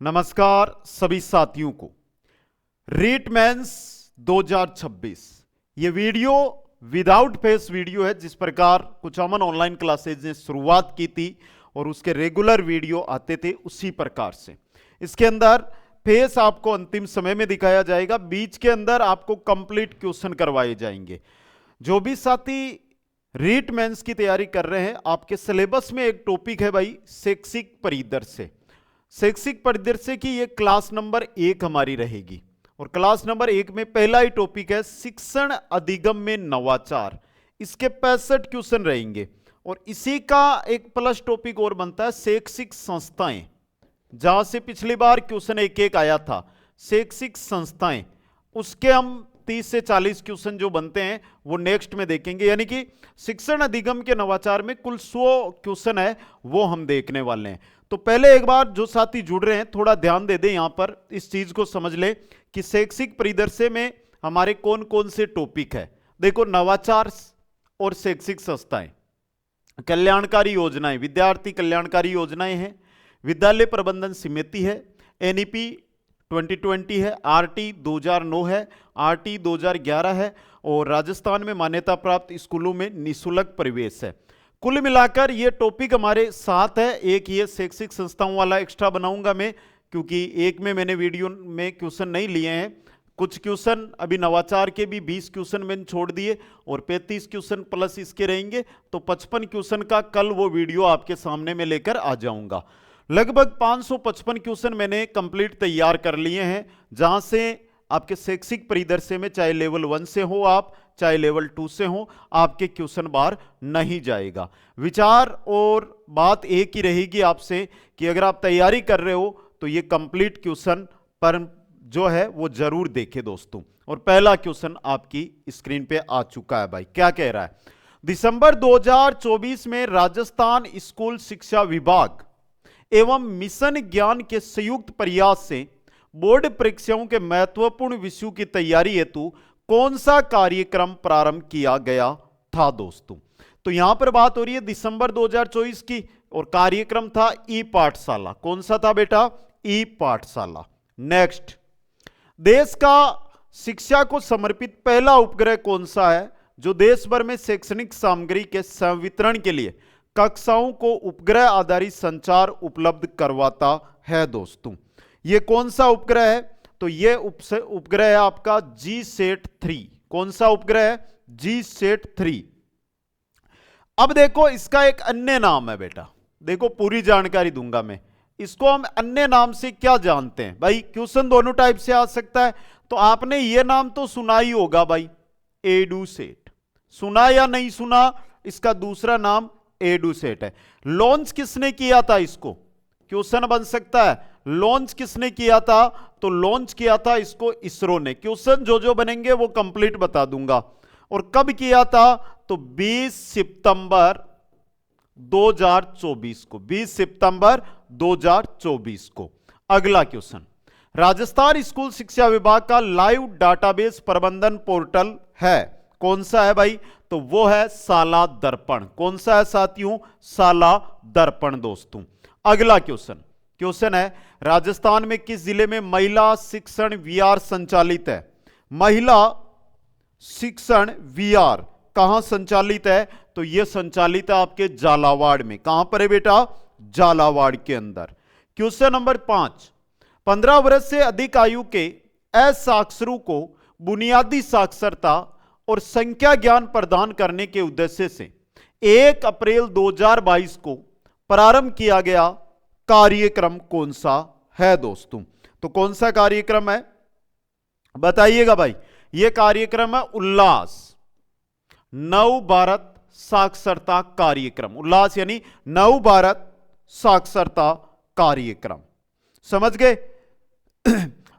नमस्कार सभी साथियों को। रीट मेंस 2026 ये वीडियो विदाउट फेस वीडियो है। जिस प्रकार कुछ अमन ऑनलाइन क्लासेज ने शुरुआत की थी और उसके रेगुलर वीडियो आते थे, उसी प्रकार से इसके अंदर फेस आपको अंतिम समय में दिखाया जाएगा। बीच के अंदर आपको कंप्लीट क्वेश्चन करवाए जाएंगे। जो भी साथी रीट मेंस की तैयारी कर रहे हैं, आपके सिलेबस में एक टॉपिक है भाई शैक्षिक परिदृश्य। शैक्षिक परिदृश्य की ये क्लास नंबर 1 हमारी रहेगी और क्लास नंबर 1 में पहला ही टॉपिक है शिक्षण अधिगम में नवाचार। इसके 65 क्वेश्चन रहेंगे और इसी का एक प्लस टॉपिक और बनता है शैक्षिक संस्थाएं, जहां से पिछली बार क्वेश्चन एक आया था शैक्षिक संस्थाएं। उसके हम 30 से 40 क्वेश्चन जो बनते हैं वो नेक्स्ट में देखेंगे। यानी कि शिक्षण अधिगम के नवाचार में कुल 100 क्वेश्चन है, वो हम देखने वाले हैं। तो पहले एक बार जो साथी जुड़ रहे हैं थोड़ा ध्यान दे दें, यहां पर इस चीज को समझ ले कि शैक्षिक परिदृश्य में हमारे कौन कौन से टॉपिक है। देखो, नवाचार और शैक्षिक संस्थाएं, कल्याणकारी योजनाएं, विद्यार्थी कल्याणकारी योजनाएं हैं, विद्यालय प्रबंधन समिति है, एनईपी 2020 है, आरटी 2009 है, आरटी 2011 है और राजस्थान में मान्यता प्राप्त स्कूलों में निःशुल्क प्रवेश है। कुल मिलाकर ये टॉपिक हमारे 7 है। एक ये शैक्षिक संस्थाओं वाला एक्स्ट्रा बनाऊंगा मैं, क्योंकि एक में मैंने वीडियो में क्वेश्चन नहीं लिए हैं। कुछ क्वेश्चन अभी नवाचार के भी 20 क्वेश्चन मैंने छोड़ दिए और 35 क्वेश्चन प्लस इसके रहेंगे, तो 55 क्वेश्चन का कल वो वीडियो आपके सामने में लेकर आ जाऊंगा। लगभग 555 क्वेश्चन मैंने कंप्लीट तैयार कर लिए हैं, जहां से आपके शैक्षिक परिदृश्य में चाहे लेवल 1 से हो आप, चाहे लेवल 2 से हो, आपके क्वेश्चन बाहर नहीं जाएगा। विचार और बात एक ही रहेगी आपसे कि अगर आप तैयारी कर रहे हो तो ये कंप्लीट क्वेश्चन पर जो है वो जरूर देखें दोस्तों। और पहला क्वेश्चन आपकी स्क्रीन पे आ चुका है भाई। क्या कह रहा है? दिसंबर 2024 में राजस्थान स्कूल शिक्षा विभाग एवं मिशन ज्ञान के संयुक्त प्रयास से बोर्ड परीक्षाओं के महत्वपूर्ण विषयों की तैयारी हेतु कौन सा कार्यक्रम प्रारंभ किया गया था दोस्तों? तो यहां पर बात हो रही है दिसंबर 2024 की और कार्यक्रम था ई पाठशाला। कौन सा था बेटा? ई पाठशाला। नेक्स्ट, देश का शिक्षा को समर्पित पहला उपग्रह कौन सा है जो देश भर में शैक्षणिक सामग्री के संवितरण के लिए कक्षाओं को उपग्रह आधारित संचार उपलब्ध करवाता है दोस्तों? ये कौन सा उपग्रह है? तो ये उपग्रह है आपका GSAT-3। कौन सा उपग्रह है? GSAT-3। अब देखो, इसका एक अन्य नाम है बेटा। देखो, पूरी जानकारी दूंगा मैं। इसको हम अन्य नाम से क्या जानते हैं भाई? क्वेश्चन दोनों टाइप से आ सकता है। तो आपने ये नाम तो सुना ही होगा भाई, एडुसेट। सुना या नहीं सुना? इसका दूसरा नाम एडुसेट है। लॉन्च किसने किया था इसको? क्वेश्चन बन सकता है, लॉन्च किसने किया था? तो लॉन्च किया था इसको इसरो ने। क्वेश्चन जो बनेंगे वो कंप्लीट बता दूंगा। और कब किया था? तो 20 सितंबर 2024 को। 20 सितंबर 2024 को। अगला क्वेश्चन, राजस्थान स्कूल शिक्षा विभाग का लाइव डाटाबेस प्रबंधन पोर्टल है, कौन सा है भाई? तो वो है साला दर्पण। कौन सा है साथियों? साला दर्पण दोस्तों। अगला क्वेश्चन है, राजस्थान में किस जिले में महिला शिक्षण VR संचालित है? महिला शिक्षण VR कहां संचालित है? तो यह संचालित है आपके झालावाड़ में। कहां पर है बेटा? झालावाड़ के अंदर। क्वेश्चन नंबर 5, 15 वर्ष से अधिक आयु के असाक्षरों को बुनियादी साक्षरता और संख्या ज्ञान प्रदान करने के उद्देश्य से 1 अप्रैल 2022 को प्रारंभ किया गया कार्यक्रम कौन सा है दोस्तों? तो कौन सा कार्यक्रम है बताइएगा भाई? यह कार्यक्रम है उल्लास, नव भारत साक्षरता कार्यक्रम। उल्लास यानी नव भारत साक्षरता कार्यक्रम। समझ गए?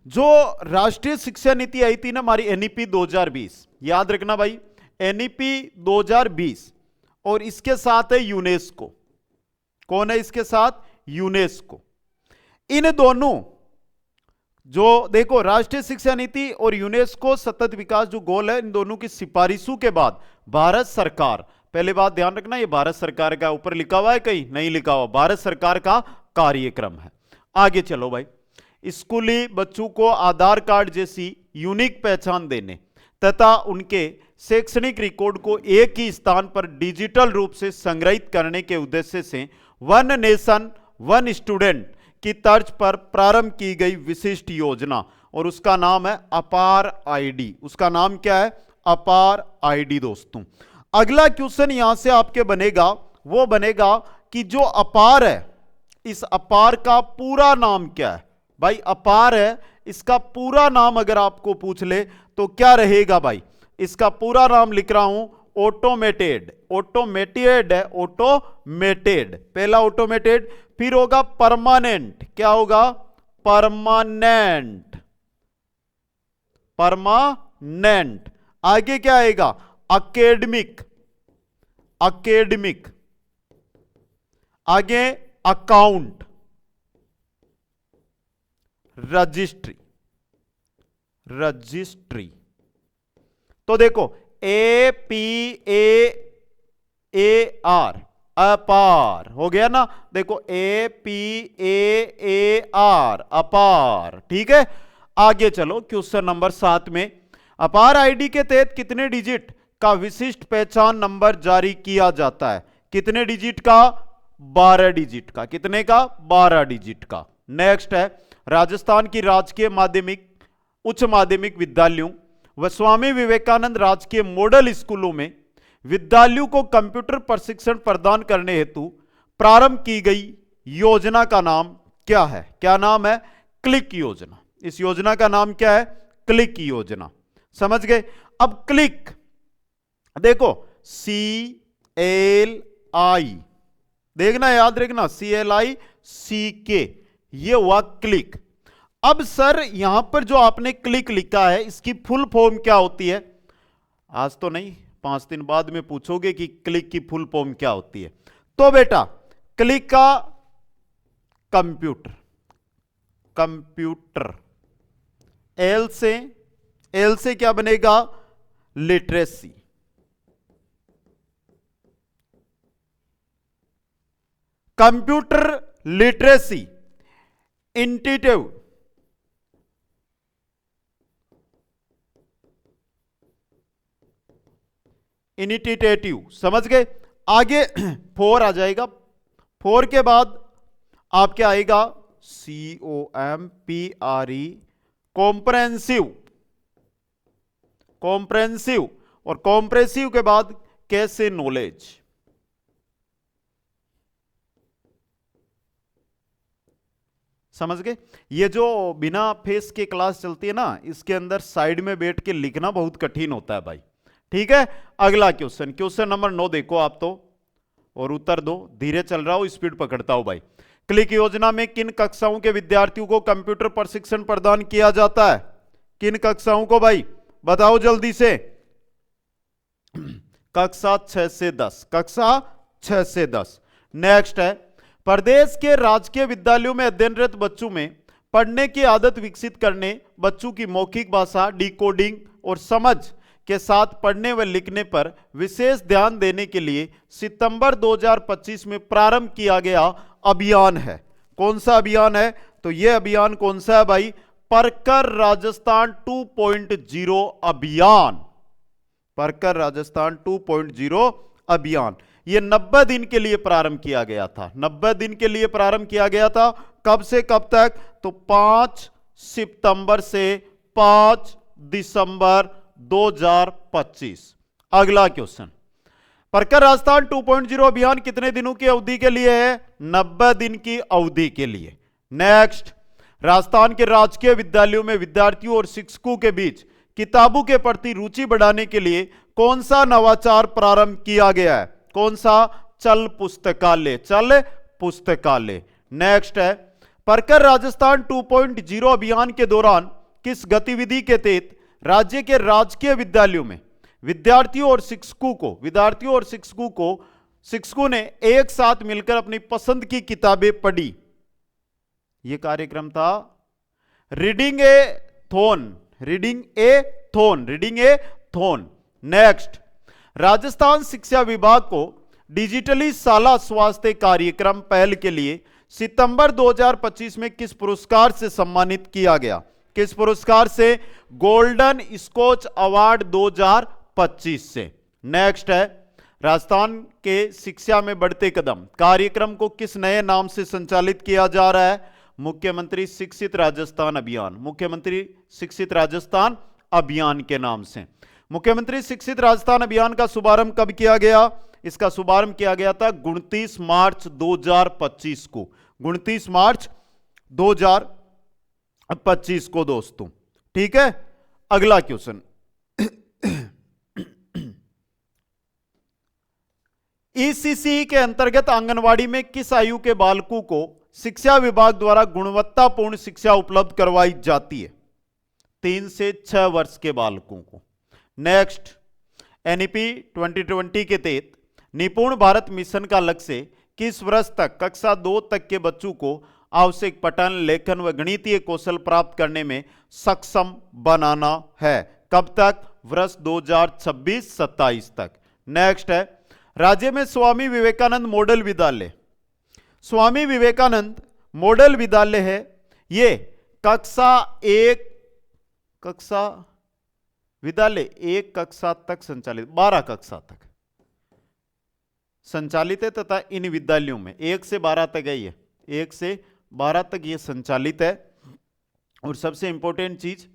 जो राष्ट्रीय शिक्षा नीति आई थी ना हमारी, एनईपी 2020, याद रखना भाई, एनईपी 2020। और इसके साथ है यूनेस्को। कौन है इसके साथ? यूनेस्को। इन दोनों जो देखो, राष्ट्रीय शिक्षा नीति और यूनेस्को सतत विकास जो गोल है, इन दोनों की सिफारिशों के बाद भारत सरकार, पहले बात ध्यान रखना, ये भारत सरकार का ऊपर लिखा हुआ है, कहीं नहीं लिखा हुआ, भारत सरकार का कार्यक्रम है। आगे चलो भाई, स्कूली बच्चों को आधार कार्ड जैसी यूनिक पहचान देने तथा उनके शैक्षणिक रिकॉर्ड को एक ही स्थान पर डिजिटल रूप से संग्रहित करने के उद्देश्य से वन नेशन वन स्टूडेंट की तर्ज पर प्रारंभ की गई विशिष्ट योजना, और उसका नाम है अपार आईडी। उसका नाम क्या है? अपार आईडी। दोस्तों, अगला क्वेश्चन यहां से आपके बनेगा, वो बनेगा कि जो अपार है, इस अपार का पूरा नाम क्या है? भाई अपार है, इसका पूरा नाम अगर आपको पूछ ले तो क्या रहेगा भाई? इसका पूरा नाम लिख रहा हूं, ऑटोमेटेड। ऑटोमेटेड है, ऑटोमेटेड, पहला ऑटोमेटेड, फिर होगा परमानेंट। क्या होगा? Permanent, permanent. आगे क्या आएगा? Academic, academic. आगे अकाउंट, रजिस्ट्री, रजिस्ट्री। तो देखो APAAR, अपार हो गया ना। देखो APAAR, अपार। ठीक है, आगे चलो क्वेश्चन नंबर 7 में। अपार आईडी के तहत कितने डिजिट का विशिष्ट पहचान नंबर जारी किया जाता है? कितने डिजिट का? 12 डिजिट का। कितने का? 12 डिजिट का। नेक्स्ट है, राजस्थान की राजकीय माध्यमिक उच्च माध्यमिक विद्यालयों व स्वामी विवेकानंद राजकीय मॉडल स्कूलों में विद्यालयों को कंप्यूटर प्रशिक्षण प्रदान करने हेतु प्रारंभ की गई योजना का नाम क्या है? क्या नाम है? क्लिक योजना। इस योजना का नाम क्या है? क्लिक योजना। समझ गए? अब क्लिक देखो, CLI, देखना, याद रखना, CLICK, ये हुआ क्लिक। अब सर यहां पर जो आपने क्लिक लिखा है, इसकी फुल फॉर्म क्या होती है? आज तो नहीं, 5 दिन बाद में पूछोगे कि क्लिक की फुल फॉर्म क्या होती है। तो बेटा क्लिक का कंप्यूटर, कंप्यूटर, एल से क्या बनेगा? Literacy. Computer literacy, intuitive, initiative. समझ गए? आगे 4 आ जाएगा। 4 के बाद आपके आएगा COMPRE, कॉम्प्रेहेंसिव, कॉम्प्रेहेंसिव। और कॉम्प्रेहेंसिव के बाद कैसे नॉलेज। समझ गए? ये जो बिना फेस के क्लास चलती है ना, इसके अंदर साइड में बैठ के लिखना बहुत कठिन होता है भाई। ठीक है, अगला क्वेश्चन, क्वेश्चन नंबर 9 देखो आप तो, और उत्तर दो। धीरे चल रहा हूं, स्पीड पकड़ता हूं भाई। क्लिक योजना में किन कक्षाओं के विद्यार्थियों को कंप्यूटर प्रशिक्षण प्रदान किया जाता है? किन कक्षाओं को भाई? बताओ जल्दी से। कक्षा 6 से 10, कक्षा 6 से 10। नेक्स्ट है, प्रदेश के राजकीय विद्यालयों में अध्ययनरत बच्चों में पढ़ने की आदत विकसित करने, बच्चों की मौखिक भाषा, डिकोडिंग और समझ के साथ पढ़ने व लिखने पर विशेष ध्यान देने के लिए सितंबर 2025 में प्रारंभ किया गया अभियान है। कौन सा अभियान है? तो यह अभियान कौन सा है भाई? पढ़कर राजस्थान 2.0 अभियान। पढ़कर राजस्थान 2.0 अभियान। यह 90 दिन के लिए प्रारंभ किया गया था। 90 दिन के लिए प्रारंभ किया गया था। कब से कब तक? तो 5 सितंबर से 5 दिसंबर 2025। अगला क्वेश्चन, पढ़कर राजस्थान 2.0 अभियान कितने दिनों की अवधि के लिए है? 90 दिन की अवधि के लिए। नेक्स्ट, राजस्थान के राजकीय विद्यालयों में विद्यार्थियों और शिक्षकों के बीच किताबों के प्रति रुचि बढ़ाने के लिए कौन सा नवाचार प्रारंभ किया गया है? कौन सा? चल पुस्तकालय, चल पुस्तकालय। नेक्स्ट है, पढ़कर राजस्थान 2.0 अभियान के दौरान किस गतिविधि के तहत राज्य के राजकीय विद्यालयों में विद्यार्थियों और शिक्षकों ने एक साथ मिलकर अपनी पसंद की किताबें पढ़ी? यह कार्यक्रम था reading a thon, reading a thon, reading a thon. Next, Rajasthan शिक्षा विभाग को डिजिटली शाला स्वास्थ्य कार्यक्रम पहल के लिए सितंबर 2025 में किस पुरस्कार से सम्मानित किया गया? किस पुरस्कार से? गोल्डन स्कॉच अवार्ड 2025 से। नेक्स्ट है, राजस्थान के शिक्षा में बढ़ते कदम कार्यक्रम को किस नए नाम से संचालित किया जा रहा है? मुख्यमंत्री शिक्षित राजस्थान अभियान। मुख्यमंत्री शिक्षित राजस्थान अभियान के नाम से। मुख्यमंत्री शिक्षित राजस्थान अभियान का शुभारंभ कब किया गया? इसका शुभारंभ किया गया था 29 मार्च 2025 को। 29 मार्च 2025 को दोस्तों। ठीक है, अगला क्वेश्चन। ईसीसी के अंतर्गत आंगनवाड़ी में किस आयु के बालकों को शिक्षा विभाग द्वारा गुणवत्तापूर्ण शिक्षा उपलब्ध करवाई जाती है? 3 से 6 वर्ष के बालकों को। नेक्स्ट, एनईपी 2020 के तहत निपुण भारत मिशन का लक्ष्य किस वर्ष तक कक्षा 2 तक के बच्चों को आवश्यक पठन, लेखन व गणितीय कौशल प्राप्त करने में सक्षम बनाना है? कब तक? वर्ष 2026-27 तक। नेक्स्ट है, राज्य में स्वामी विवेकानंद मॉडल विद्यालय, स्वामी विवेकानंद मॉडल विद्यालय है, ये कक्षा 1 कक्षा तक संचालित, 12 कक्षा तक संचालित है तथा इन विद्यालयों में 1 से 12 तक है, ये 1 से 12 तक ये संचालित है। और सबसे इंपॉर्टेंट चीज,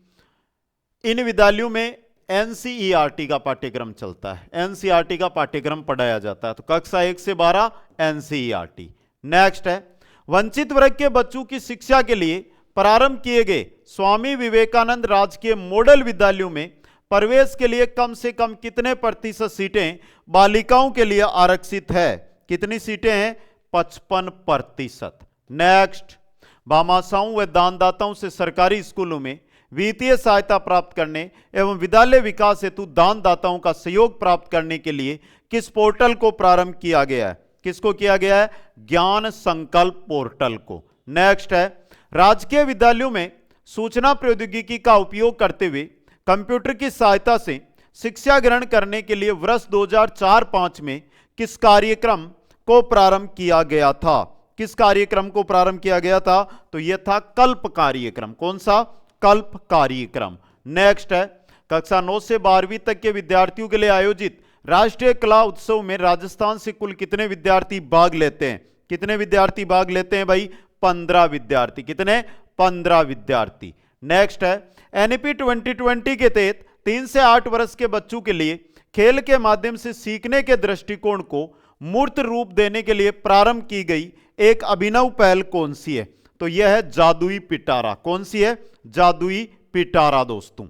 इन विद्यालयों में एनसीईआरटी का पाठ्यक्रम चलता है, एनसीईआरटी का पाठ्यक्रम पढ़ाया जाता है। तो कक्षा 1 से 12 एनसीईआरटी। नेक्स्ट है, वंचित वर्ग के बच्चों की शिक्षा के लिए प्रारंभ किए गए स्वामी विवेकानंद राजकीय मॉडल विद्यालयों में प्रवेश के लिए कम से कम कितने प्रतिशत सीटें बालिकाओं के लिए आरक्षित है? कितनी सीटें हैं? 55%। नेक्स्ट, भामाशाहों व दानदाताओं से सरकारी स्कूलों में वित्तीय सहायता प्राप्त करने एवं विद्यालय विकास हेतु दानदाताओं का सहयोग प्राप्त करने के लिए किस पोर्टल को प्रारंभ किया गया है? किसको किया गया है? ज्ञान संकल्प पोर्टल को। नेक्स्ट है, राजकीय विद्यालयों में सूचना प्रौद्योगिकी का उपयोग करते हुए कंप्यूटर की सहायता से शिक्षा ग्रहण करने के लिए वर्ष 2004-05 में किस कार्यक्रम को प्रारंभ किया गया था? किस कार्यक्रम को प्रारंभ किया गया था? तो यह था कल्प कार्यक्रम। कौन सा? कल्प कार्यक्रम। नेक्स्ट है, कक्षा 9 से 12वीं तक के विद्यार्थियों के लिए आयोजित राष्ट्रीय कला उत्सव में राजस्थान से कुल कितने विद्यार्थी भाग लेते हैं? कितने विद्यार्थी भाग लेते हैं भाई? 15 विद्यार्थी। कितने? 15 विद्यार्थी। नेक्स्ट है, एनईपी 2020 के तहत 3 से 8 वर्ष के बच्चों के लिए खेल के माध्यम से सीखने के दृष्टिकोण को मूर्त रूप देने के लिए प्रारंभ की गई एक अभिनव पहल कौन सी है? तो यह है जादुई पिटारा। कौन सी है? जादुई पिटारा दोस्तों।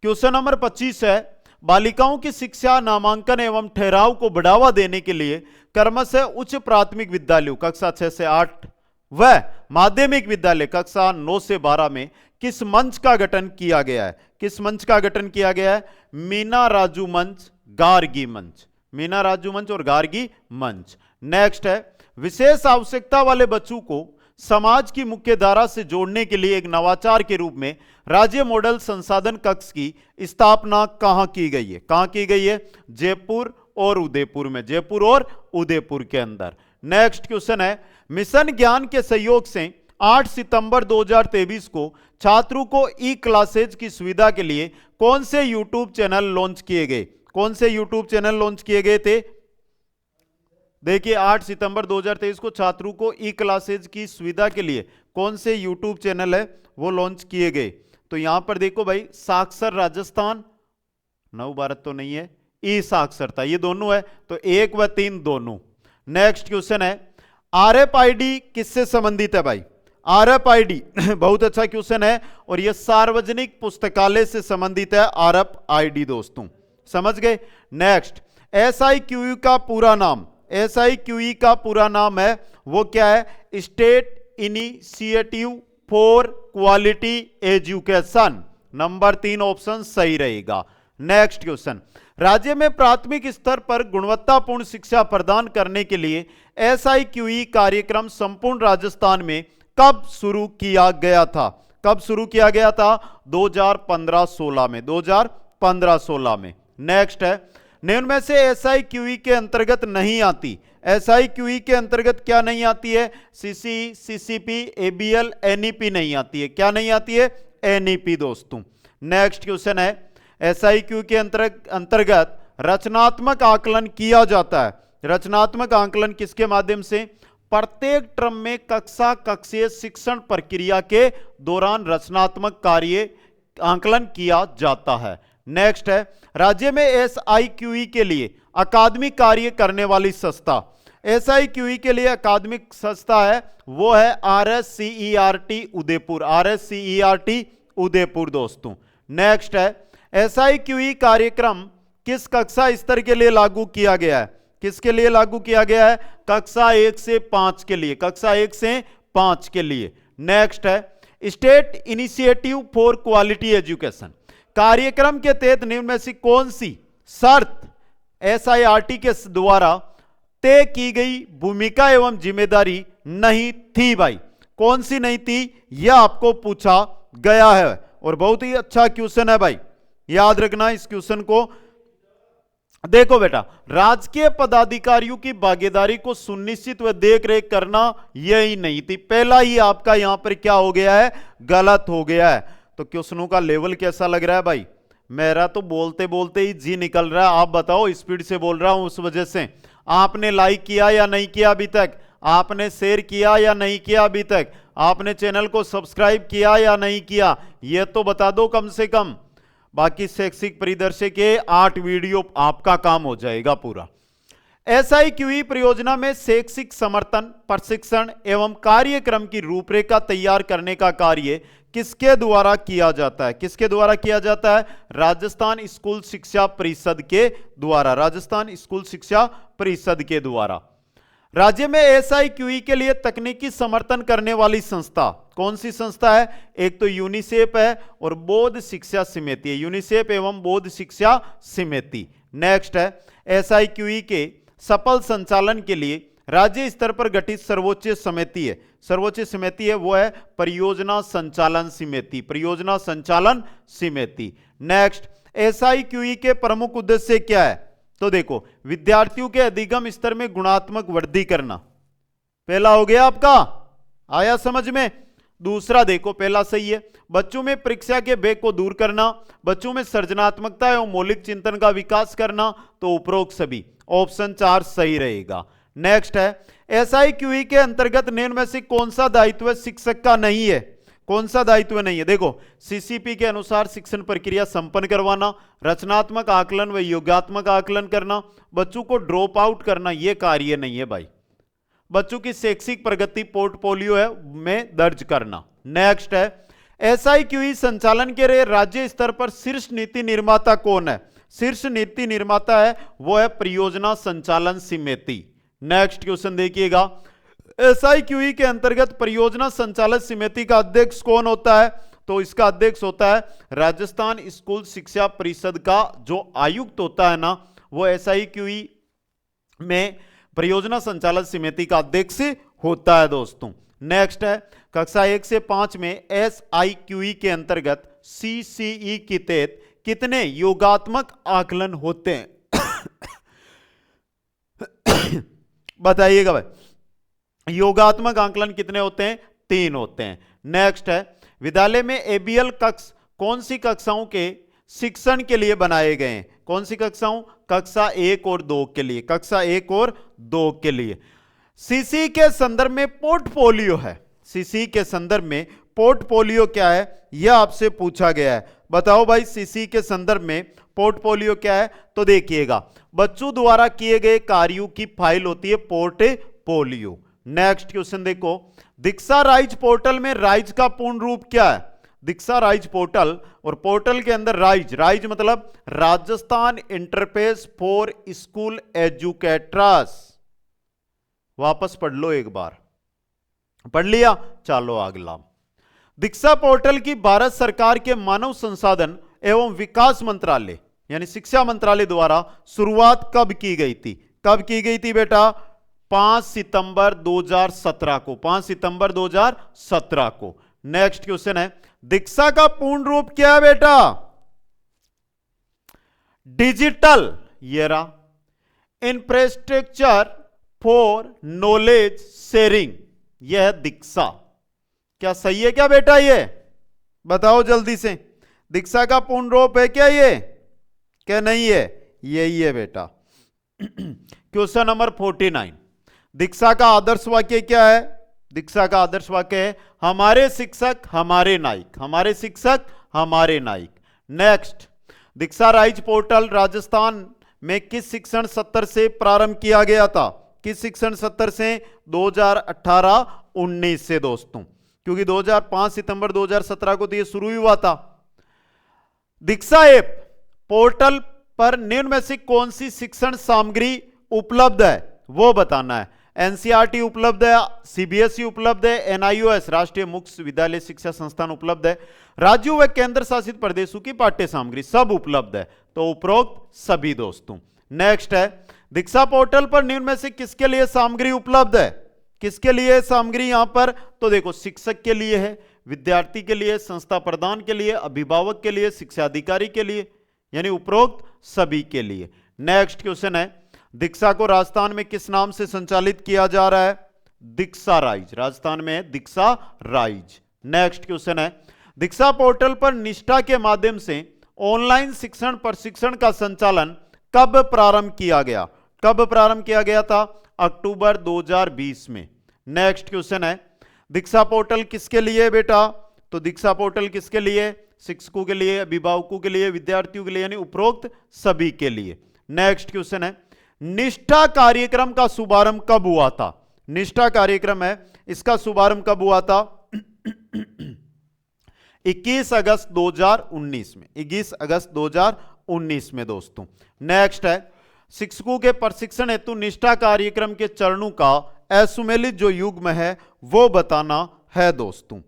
क्वेश्चन नंबर 25 है, बालिकाओं की शिक्षा, नामांकन एवं ठहराव को बढ़ावा देने के लिए क्रमशः उच्च प्राथमिक विद्यालयों कक्षा 6 से 8 व माध्यमिक विद्यालय कक्षा 9 से 12 में किस मंच का गठन किया गया है? किस मंच का गठन किया गया है? मीना राजू मंच, गार्गी मंच। मीना राजू मंच और गार्गी मंच। नेक्स्ट है, विशेष आवश्यकता वाले बच्चों को समाज की मुख्य धारा से जोड़ने के लिए एक नवाचार के रूप में राज्य मॉडल संसाधन कक्ष की स्थापना कहां की गई है? कहां की गई है? जयपुर और उदयपुर में। जयपुर और उदयपुर के अंदर। नेक्स्ट क्वेश्चन है, मिशन ज्ञान के सहयोग से 8 सितंबर 2023 को छात्रों को ई क्लासेज की सुविधा के लिए कौन से यूट्यूब चैनल लॉन्च किए गए? कौन से यूट्यूब चैनल लॉन्च किए गए थे? देखिए, 8 सितंबर 2023 को छात्रों को ई क्लासेज की सुविधा के लिए कौन से यूट्यूब चैनल है वो लॉन्च किए गए? तो यहां पर देखो भाई, साक्षर राजस्थान, नव भारत तो नहीं है, ई साक्षरता, ये दोनों है, तो 1 व 3 दोनों। नेक्स्ट क्वेश्चन है, आरएफआईडी किससे संबंधित है भाई? आरएफआईडी बहुत अच्छा क्वेश्चन है और यह सार्वजनिक पुस्तकालय से संबंधित है। आरएफआईडी दोस्तों, समझ गए? नेक्स्ट, एसआईक्यूई का पूरा नाम, एसआईक्यूई का पूरा नाम है वो क्या है? State initiative for quality education. Number 3 option सही रहेगा। नेक्स्ट क्वेश्चन, राज्य में प्राथमिक स्तर पर गुणवत्तापूर्ण शिक्षा प्रदान करने के लिए एसआईक्यूई कार्यक्रम संपूर्ण राजस्थान में कब शुरू किया गया था? कब शुरू किया गया था? 2015-16 में। 2015-16 में। नेक्स्ट है, निम्न में से SIQE के अंतर्गत नहीं आती। SIQE के अंतर्गत क्या नहीं आती है? CC, CCP, ABL, NEP नहीं आती है। क्या नहीं आती है? NEP दोस्तों। नेक्स्ट क्वेश्चन है, SIQE के अंतर्गत रचनात्मक आकलन किया जाता है। रचनात्मक आकलन किसके माध्यम से? प्रत्येक टर्म में कक्षा कक्षीय शिक्षण प्रक्रिया के दौरान रचनात्मक कार्य आकलन किया जाता है। नेक्स्ट है, राज्य में SIQE के लिए अकादमिक कार्य करने वाली संस्था। SIQE के लिए अकादमिक संस्था है वो है RSCERT उदयपुर। RSCERT उदयपुर दोस्तों। नेक्स्ट है, SIQE कार्यक्रम किस कक्षा स्तर के लिए लागू किया गया है? किसके लिए लागू किया गया है? कक्षा 1 से 5 के लिए। कक्षा 1 से 5 के लिए। नेक्स्ट है, state initiative for quality education कार्यक्रम के तहत निम्न में से कौन सी शर्त SIRT के द्वारा तय की गई भूमिका एवं जिम्मेदारी नहीं थी? भाई कौन सी नहीं थी, यह आपको पूछा गया है और बहुत ही अच्छा क्वेश्चन है भाई, याद रखना इस क्वेश्चन को। देखो बेटा, राजकीय पदाधिकारियों की भागीदारी को सुनिश्चित व देखरेख करना यही नहीं थी। पहला ही आपका यहां पर क्या हो गया है? गलत हो गया है। तो क्वेश्चनों का लेवल कैसा लग रहा है भाई? मेरा तो बोलते बोलते ही जी निकल रहा है। आप बताओ, स्पीड से बोल रहा हूं उस वजह से। आपने लाइक किया या नहीं किया अभी तक? आपने शेयर किया या नहीं किया अभी तक? आपने चैनल को सब्सक्राइब किया या नहीं किया? यह तो बता दो कम से कम। बाकी शैक्षिक परिदृश्य के 8 वीडियो आपका काम हो जाएगा पूरा। SIQE परियोजना में शैक्षिक समर्थन, प्रशिक्षण एवं कार्यक्रम की रूपरेखा तैयार करने का कार्य किसके द्वारा किया जाता है? किसके द्वारा किया जाता है? राजस्थान स्कूल शिक्षा परिषद के द्वारा। राजस्थान स्कूल शिक्षा परिषद के द्वारा। राज्य में SIQE के लिए तकनीकी समर्थन करने वाली संस्था कौन सी संस्था है? एक तो यूनिसेफ है और बौद्ध शिक्षा समिति है। यूनिसेफ एवं बौद्ध शिक्षा समिति। नेक्स्ट है, SIQE के सफल संचालन के लिए राज्य स्तर पर गठित सर्वोच्च समिति है। सर्वोच्च समिति है वो है परियोजना संचालन समिति। परियोजना संचालन समिति। नेक्स्ट, SIQE के प्रमुख उद्देश्य क्या है? तो देखो, विद्यार्थियों के अधिगम स्तर में गुणात्मक वृद्धि करना। पहला हो गया आपका, आया समझ में? दूसरा देखो, पहला सही है, बच्चों में परीक्षा के भय को दूर करना, बच्चों में सृजनात्मकता एवं मौलिक चिंतन का विकास करना। तो उपरोक्त सभी, ऑप्शन 4 सही रहेगा। नेक्स्ट है, SIQE के अंतर्गत निम्न में से कौन सा दायित्व शिक्षक का नहीं है? कौन सा दायित्व नहीं है? देखो, CCP के अनुसार शिक्षण प्रक्रिया संपन्न करवाना, रचनात्मक आकलन व योगात्मक आकलन करना, बच्चों को ड्रॉप आउट करना, यह कार्य नहीं है भाई। बच्चों की शैक्षिक प्रगति पोर्टफोलियो है में दर्ज करना। नेक्स्ट है, SIQE संचालन के लिए राज्य स्तर पर शीर्ष नीति निर्माता कौन है? शीर्ष नीति निर्माता है वो है परियोजना संचालन समिति। नेक्स्ट क्वेश्चन देखिएगा, SIQE के अंतर्गत परियोजना संचालन समिति का अध्यक्ष कौन होता है? तो इसका अध्यक्ष होता है राजस्थान स्कूल शिक्षा परिषद का जो आयुक्त होता है ना, वो SIQE में परियोजना संचालन समिति का अध्यक्ष होता है दोस्तों। नेक्स्ट है, कक्षा 1 से 5 में SIQE के अंतर्गत CCE के तहत कितने योगात्मक आकलन होते हैं? बताइएगा भाई, योगात्मक आकलन कितने होते हैं? 3 होते हैं। नेक्स्ट है, विद्यालय में ABL कक्ष कौन सी कक्षाओं के शिक्षण के लिए बनाए गए हैं? कौन सी कक्षाओं? कक्षा 1 और 2 के लिए। कक्षा 1 और 2 के लिए। CC के संदर्भ में पोर्टफोलियो है। CC के संदर्भ में पोर्टफोलियो क्या है, यह आपसे पूछा गया है। बताओ भाई, CC के संदर्भ में पोर्टफोलियो क्या है? तो देखिएगा, बच्चों द्वारा किए गए कार्यों की फाइल होती है पोर्टफोलियो। नेक्स्ट क्वेश्चन देखो, दीक्षा राइज पोर्टल में राइज का पूर्ण रूप क्या है? दीक्षा राइज पोर्टल, और पोर्टल के अंदर राइज, राइज मतलब Rajasthan interface for school educators. वापस पढ़ लो एक बार, पढ़ लिया? चलो अगला, दीक्षा पोर्टल की भारत सरकार के मानव संसाधन एवं विकास मंत्रालय यानी शिक्षा मंत्रालय द्वारा शुरुआत कब की गई थी? कब की गई थी बेटा? 5 सितंबर 2017 को। 5 सितंबर 2017 को। नेक्स्ट क्वेश्चन है, दीक्षा का पूर्ण रूप क्या है बेटा? डिजिटल ये रहा। इंफ्रास्ट्रक्चर फॉर नॉलेज शेयरिंग, यह है दीक्षा। क्या सही है क्या बेटा? ये बताओ जल्दी से, दीक्षा का पूर्ण रूप है क्या ये? क्या नहीं है? यही है बेटा। क्वेश्चन नंबर 49, दीक्षा का आदर्श वाक्य क्या है? दीक्षा का आदर्श वाक्य है हमारे शिक्षक हमारे नायक, हमारे शिक्षक हमारे नायक। नेक्स्ट, दीक्षा राइज पोर्टल राजस्थान में किस शिक्षण सत्र से प्रारंभ किया गया था? किस शिक्षण सत्र से? 2018-19 से दोस्तों, क्योंकि 5 सितंबर 2017 को तो ये शुरू ही हुआ था। दीक्षा ऐप पोर्टल पर निम्न में से कौन सी शिक्षण सामग्री उपलब्ध है वो बताना है। एनसीईआरटी उपलब्ध है, सीबीएसई उपलब्ध है, एनआईओएस राष्ट्रीय मुक्त विद्यालय शिक्षा संस्थान उपलब्ध है, राज्यों व केंद्र शासित प्रदेशों की पाठ्य सामग्री सब उपलब्ध है। तो उपरोक्त सभी दोस्तों। नेक्स्ट है, दीक्षा पोर्टल पर निम्न में से किसके लिए सामग्री उपलब्ध है? किसके लिए सामग्री यहां पर? तो देखो, शिक्षक के लिए है, विद्यार्थी के लिए, संस्था प्रधान के लिए, अभिभावक के लिए, शिक्षा अधिकारी के लिए, यानी उपरोक्त सभी के लिए। नेक्स्ट क्वेश्चन है, दीक्षा को राजस्थान में किस नाम से संचालित किया जा रहा है? दीक्षा राइज, राजस्थान में है दीक्षा राइज। नेक्स्ट क्वेश्चन है, दीक्षा पोर्टल पर निष्ठा के माध्यम से ऑनलाइन शिक्षण प्रशिक्षण का संचालन कब प्रारंभ किया गया? कब प्रारंभ किया गया था? अक्टूबर 2020 में। नेक्स्ट क्वेश्चन है, दीक्षा पोर्टल किसके लिए बेटा? तो दीक्षा पोर्टल किसके लिए? शिक्षकों के लिए, अभिभावकों के लिए, विद्यार्थियों के लिए, यानी उपरोक्त सभी के लिए। नेक्स्ट क्वेश्चन है, निष्ठा कार्यक्रम का शुभारंभ कब हुआ था? निष्ठा कार्यक्रम है, इसका शुभारंभ कब हुआ था? 21 अगस्त 2019 में, 21 अगस्त 2019 में दोस्तों। नेक्स्ट है, शिक्षकों के प्रशिक्षण हेतु निष्ठा कार्यक्रम के चरणों का असुमेलित जो युग्म है वो बताना है दोस्तों।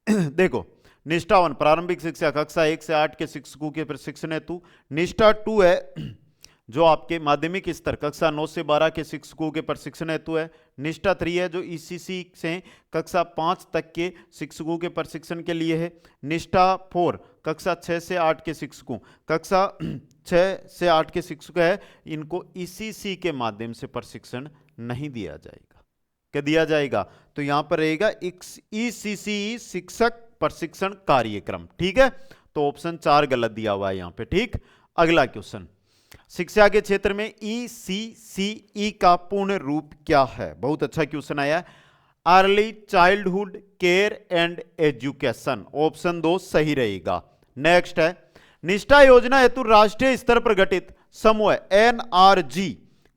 देखो, निष्ठा 1 प्रारंभिक शिक्षा कक्षा 1 से 8 के शिक्षकों के प्रशिक्षण हेतु, निष्ठा 2 है जो आपके माध्यमिक स्तर कक्षा 9 से 12 के शिक्षकों के प्रशिक्षण हेतु है। निष्ठा 3 है जो ईसीसी से कक्षा 5 तक के शिक्षकों के प्रशिक्षण के लिए है। निष्ठा 4 कक्षा 6 से 8 के शिक्षकों, कक्षा 6 से 8 के शिक्षक है, इनको ईसीसी के माध्यम से प्रशिक्षण नहीं दिया जाएगा। क्या दिया जाएगा? तो यहां पर रहेगा ईसीसी शिक्षक प्रशिक्षण कार्यक्रम। ठीक है, तो ऑप्शन 4 गलत दिया हुआ है यहां पे। ठीक, अगला क्वेश्चन, शिक्षा के क्षेत्र में ईसीसीई का पूर्ण रूप क्या है? बहुत अच्छा क्वेश्चन आया। Early childhood care and education, option 2 सही रहेगा। नेक्स्ट है, निष्ठा योजना हेतु राष्ट्रीय स्तर पर गठित समूह एनआरजी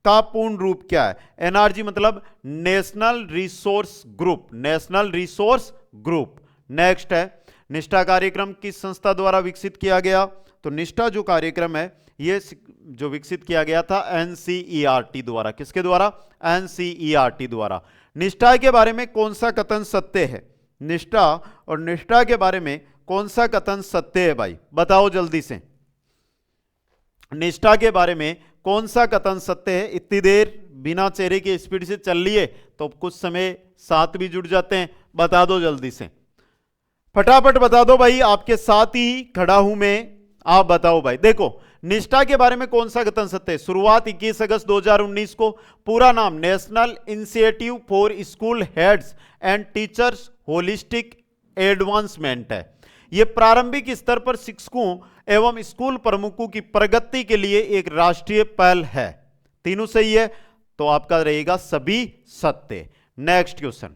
का पूर्ण रूप क्या है? एनआरजी मतलब national resource group, national resource group. Next है, निष्ठा कार्यक्रम किस संस्था द्वारा विकसित किया गया? तो निष्ठा जो कार्यक्रम है ये जो विकसित किया गया था एनसीईआरटी द्वारा। किसके द्वारा? एनसीईआरटी द्वारा। निष्ठा के बारे में कौन सा कथन सत्य है? निष्ठा और निष्ठा के बारे में कौन सा कथन सत्य है भाई? बताओ जल्दी से। निष्ठा के बारे में कौन सा कथन सत्य है? इतनी देर बिना चेहरे की स्पीड से चल लिए तो कुछ समय साथ भी जुड़ जाते हैं। बता दो जल्दी से, फटाफट बता दो भाई, आपके साथ ही खड़ा हूं मैं, आप बताओ भाई। देखो, निष्ठा के बारे में कौन सा कथन सत्य है? शुरुआत 21 अगस्त 2019 को। पूरा नाम national initiative for school heads and teachers holistic advancement है। यह प्रारंभिक स्तर पर शिक्षकों एवं स्कूल प्रमुखों की प्रगति के लिए एक राष्ट्रीय पहल है। तीनों सही है, तो आपका रहेगा सभी सत्य। नेक्स्ट क्वेश्चन,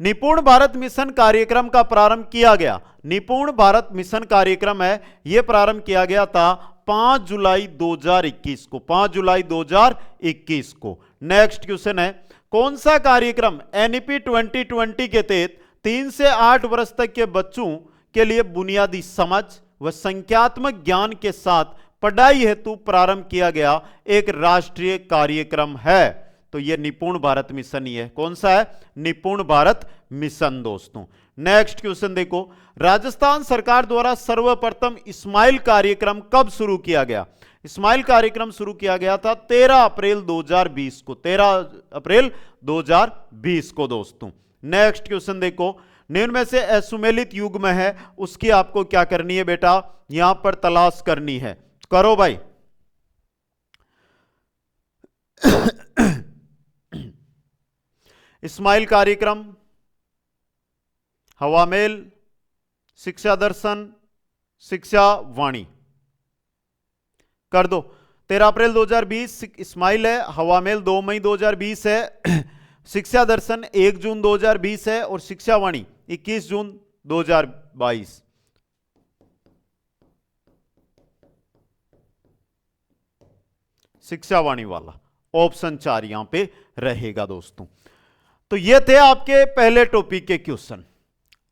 निपुण भारत मिशन कार्यक्रम का प्रारंभ किया गया। निपुण भारत मिशन कार्यक्रम है, यह प्रारंभ किया गया था 5 जुलाई 2021 को, 5 जुलाई 2021 को। नेक्स्ट क्वेश्चन है, कौन सा कार्यक्रम एनईपी 2020 के तहत 3 से 8 वर्ष तक के बच्चों के लिए बुनियादी समझ व संख्यात्मक ज्ञान के साथ पढ़ाई हेतु प्रारंभ किया गया एक राष्ट्रीय कार्यक्रम है? तो यह निपुण भारत मिशन ही है। कौन सा है? निपुण भारत मिशन दोस्तों। नेक्स्ट क्वेश्चन देखो, राजस्थान सरकार द्वारा सर्वप्रथम स्माइल कार्यक्रम कब शुरू किया गया? स्माइल कार्यक्रम शुरू किया गया था 13 अप्रैल 2020 को, 13 अप्रैल 2020 को दोस्तों। नेक्स्ट क्वेश्चन देखो, निम्न में से असुमेलित युग्म है उसकी आपको क्या करनी है बेटा? यहां पर तलाश करनी है। करो भाई, स्माइल कार्यक्रम, हवामेल, शिक्षा दर्शन, शिक्षा वाणी कर दो। 13 अप्रैल 2020 स्माइल है, हवामेल 2 मई 2020 है, शिक्षा दर्शन 1 जून 2020 है और शिक्षा वाणी 21 जून 2022। शिक्षा वाणी वाला ऑप्शन 4 यहां पे रहेगा दोस्तों। तो ये थे आपके पहले टॉपिक के क्वेश्चन।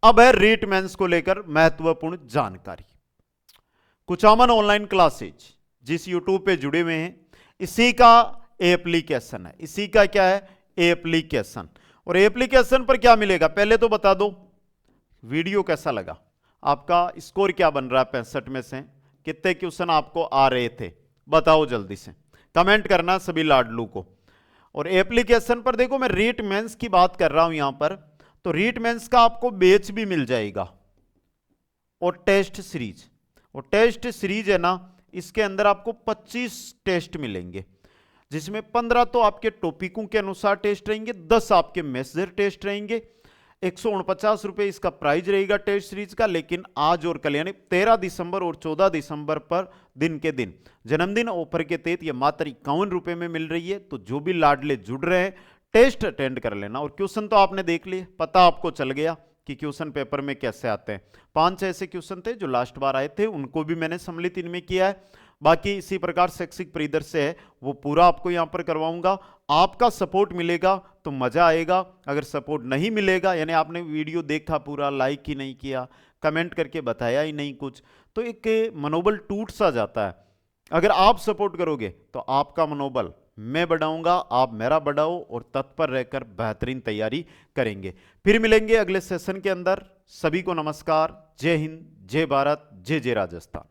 अब है रीट मेंस को लेकर महत्वपूर्ण जानकारी। कुचामन ऑनलाइन क्लासेज जिस यूट्यूब पे जुड़े हुए हैं, इसी का एप्लीकेशन है। इसी का क्या है? एप्लीकेशन। और एप्लीकेशन पर क्या मिलेगा पहले तो बता दो, वीडियो कैसा लगा, आपका स्कोर क्या बन रहा है 65 में से, कितने क्वेश्चन आपको आ रहे थे, बताओ जल्दी से, कमेंट करना सभी लाडलू को। और एप्लीकेशन पर देखो, मैं रीट मेंस की बात कर रहा हूं यहां पर, तो रीट मेंस का आपको बैच भी मिल जाएगा और टेस्ट सीरीज। और टेस्ट सीरीज है ना, इसके अंदर आपको 25 टेस्ट मिलेंगे, जिसमें 15 तो आपके टॉपिकों के अनुसार टेस्ट रहेंगे, 10 आपके मेजर टेस्ट रहेंगे। 149 रुपए इसका प्राइस रहेगा टेस्ट सीरीज का। लेकिन आज और कल यानी 13 दिसंबर और 14 दिसंबर पर दिन के दिन जन्मदिन ऑफर के तहत ये मात्र 51 रुपए में मिल रही है। तो जो भी लाडले जुड़ रहे हैं टेस्ट अटेंड कर लेना। और क्वेश्चन तो आपने देख लिए, पता आपको चल गया कि क्वेश्चन पेपर में कैसे आते हैं। 5 ऐसे क्वेश्चन थे जो लास्ट बार आए थे, उनको भी मैंने सम्मिलित इनमें किया है। बाकी इसी प्रकार शैक्षिक परिदृश्य है वो पूरा आपको यहां पर करवाऊंगा। आपका सपोर्ट मिलेगा तो मजा आएगा, अगर सपोर्ट नहीं मिलेगा यानी आपने वीडियो देखा पूरा, लाइक ही नहीं किया, कमेंट करके बताया ही नहीं कुछ, तो एक मनोबल टूट सा जाता है। अगर आप सपोर्ट करोगे तो आपका मनोबल मैं बढ़ाऊंगा, आप मेरा बढ़ाओ और तत्पर रहकर बेहतरीन तैयारी करेंगे। फिर मिलेंगे अगले सेशन के अंदर। सभी को नमस्कार, जय हिंद, जय भारत, जय जय राजस्थान।